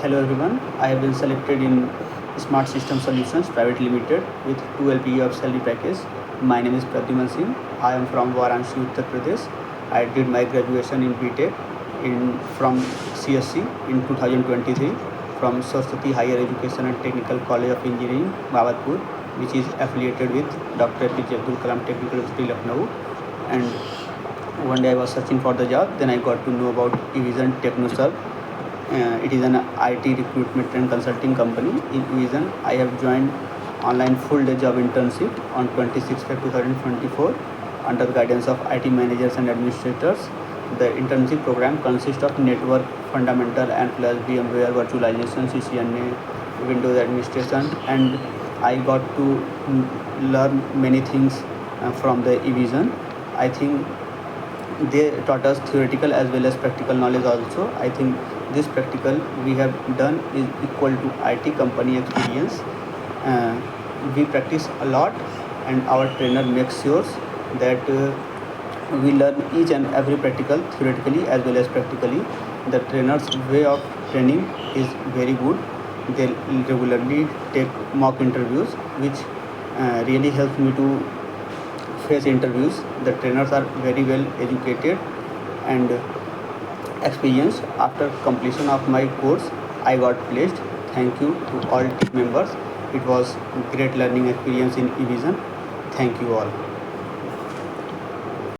Hello everyone, I have been selected in Smart System Solutions Private Limited with 2 LPA of salary package. My name is Praddyumn Singh. I am from Varanasi, Uttar Pradesh. I did my graduation in BTech from CSE in 2023 from Saraswati Higher Education and Technical College of Engineering, Babatpur, which is affiliated with Dr. APJ Abdul Kalam Technical University, Lucknow. And one day I was searching for the job, then I got to know about eVision TechnoServe. It is an IT recruitment and consulting company. In eVision, I have joined online full-day job internship on 26th Feb 2024 under the guidance of IT managers and administrators. The internship program consists of network fundamental and plus VMware virtualization, CCNA, Windows administration, and I got to learn many things from the eVision. I think they taught us theoretical as well as practical knowledge also. I think this practical we have done is equal to IT company experience. We practice a lot and our trainer makes sure that we learn each and every practical theoretically as well as practically. The trainer's way of training is very good. They regularly take mock interviews which really helps me to face interviews. The trainers are very well educated and experienced. After completion of my course, I got placed. Thank you to all team members. It was great learning experience in eVision. Thank you all.